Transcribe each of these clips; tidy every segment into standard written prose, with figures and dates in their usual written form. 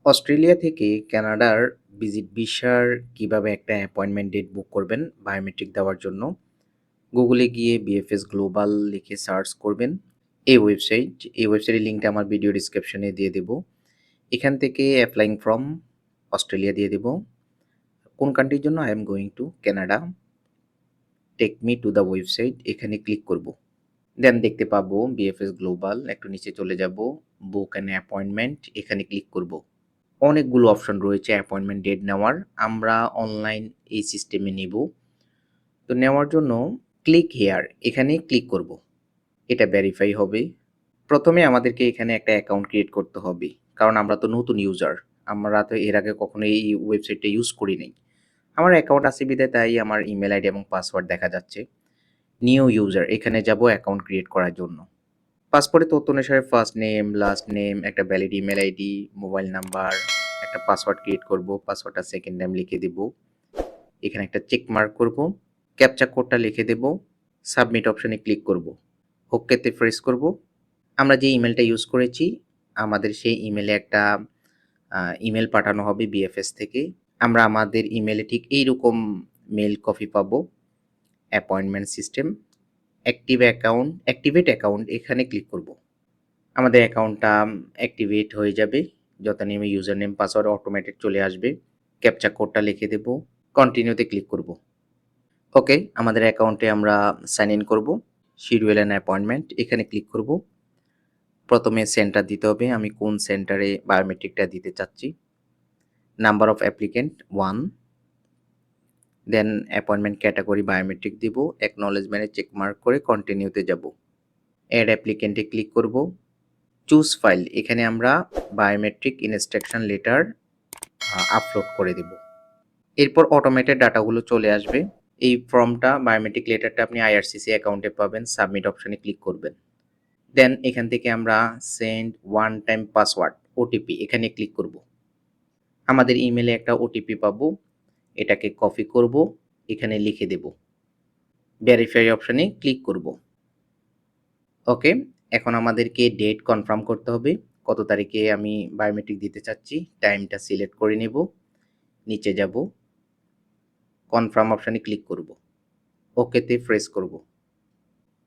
Australia থেকে কানাডার visit ভিসার কিভাবে একটা অ্যাপয়েন্টমেন্ট ডেট বুক করবেন বায়োমেট্রিক দেওয়ার জন্য গুগলে গিয়ে বিএফএস গ্লোবাল লিখে সার্চ করবেন। এই ওয়েবসাইটের লিঙ্কটা আমার ভিডিও ডিসক্রিপশনে দিয়ে দেব। এখান থেকে অ্যাপ্লাইং ফ্রম অস্ট্রেলিয়া দিয়ে দেব। কোন কান্ট্রির জন্য? I am going to Canada. Take me to the website, এখানে ক্লিক করব। দেন দেখতে পাবো বিএফএস গ্লোবাল, একটু নিচে চলে যাব, বুক অ্যান অ্যাপয়েন্টমেন্ট, এখানে ক্লিক করব। অনেকগুলো অপশন রয়েছে অ্যাপয়েন্টমেন্ট ডেট নেওয়ার। আমরা অনলাইন এই সিস্টেমে নিব। তো নেওয়ার জন্য ক্লিক হেয়ার এখানে ক্লিক করব। এটা ভেরিফাই হবে। প্রথমে আমাদেরকে এখানে একটা অ্যাকাউন্ট ক্রিয়েট করতে হবে, কারণ আমরা তো নতুন ইউজার। আমরা তো এর আগে কখনো এই ওয়েবসাইটটা ইউজ করি নাই। আমার অ্যাকাউন্ট আছে বিধায় তাই আমার ইমেল আইডি এবং পাসওয়ার্ড দেখা যাচ্ছে। নিউ ইউজার এখানে যাব অ্যাকাউন্ট ক্রিয়েট করার জন্য। পাসপোর্টের তথ্য অনুসারে ফার্স্ট নেম, লাস্ট নেম, একটা valid email ID, mobile number, একটা পাসওয়ার্ড ক্রিয়েট করব। পাসওয়ার্ডটা সেকেন্ড টাইম লিখে দেব। এখানে একটা চেক মার্ক করব। ক্যাপচা কোডটা লিখে দেব। সাবমিট অপশনে ক্লিক করব। ওকেতে প্রেস করব। আমরা যে ইমেলটা ইউজ করেছি আমাদের সেই ইমেলে একটা ইমেল পাঠানো হবে বিএফএস থেকে। আমরা আমাদের ইমেলে ঠিক এইরকম মেল কপি পাবো। অ্যাপয়েন্টমেন্ট সিস্টেম, অ্যাক্টিভেট অ্যাকাউন্ট, এখানে ক্লিক করব। আমাদের অ্যাকাউন্টটা অ্যাক্টিভেট হয়ে যাবে। যথানিয়মে ইউজার নেম পাসওয়ার্ড অটোমেটেড চলে আসবে। ক্যাপচা কোডটা লিখে দেব। কন্টিনিউতে ক্লিক করব। ওকে, আমাদের অ্যাকাউন্টে আমরা সাইন ইন করব। শিডিউল অ্যান অ্যাপয়েন্টমেন্ট, এখানে ক্লিক করব। প্রথমে সেন্টার দিতে হবে, আমি কোন সেন্টারে বায়োমেট্রিকটা দিতে চাচ্ছি। Number of applicant 1, then appointment category biometric দিব। অ্যাকনলেজমেন্টে চেক মার্ক করে কন্টিনিউতে যাব। অ্যাড অ্যাপ্লিকেন্টে ক্লিক করব। চুজ ফাইল, এখানে আমরা বায়োমেট্রিক ইনস্ট্রাকশন লেটার আপলোড করে দেব। এরপর অটোমেটেড ডাটাগুলো চলে আসবে। এই ফর্মটা বায়োমেট্রিক লেটারটা আপনি আইআরসিসি অ্যাকাউন্টে পাবেন। সাবমিট অপশনে ক্লিক করবেন। দেন এখান থেকে আমরা send one time password OTP, এখানে ক্লিক করব। আমাদের ইমেলে একটা ওটিপি পাবো, এটাকে কপি করব, এখানে লিখে দেব। ভেরিফাই অপশনে ক্লিক করব। ওকে, এখন আমাদেরকে ডেট কনফার্ম করতে হবে, কত তারিখে আমি বায়োমেট্রিক দিতে চাচ্ছি। টাইমটা সিলেক্ট করে নেব। নিচে যাব, কনফার্ম অপশনে ক্লিক করব। ওকেতে প্রেস করব।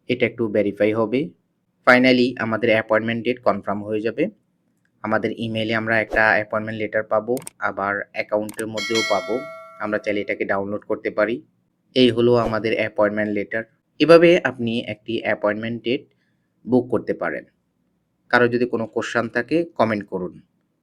এটা একটু ভেরিফাই হবে। ফাইনালি আমাদের অ্যাপয়েন্টমেন্ট ডেট কনফার্ম হয়ে যাবে। আমাদের ইমেইলে আমরা একটা অ্যাপয়েন্টমেন্ট লেটার পাবো, আবার অ্যাকাউন্টের মধ্যেও পাবো। আমরা চাইলে এটাকে ডাউনলোড করতে পারি। এই হলো আমাদের অ্যাপয়েন্টমেন্ট লেটার। এভাবে আপনি একটি অ্যাপয়েন্টমেন্ট ডেট বুক করতে পারেন। কারো যদি কোনো কোশ্চেন থাকে কমেন্ট করুন।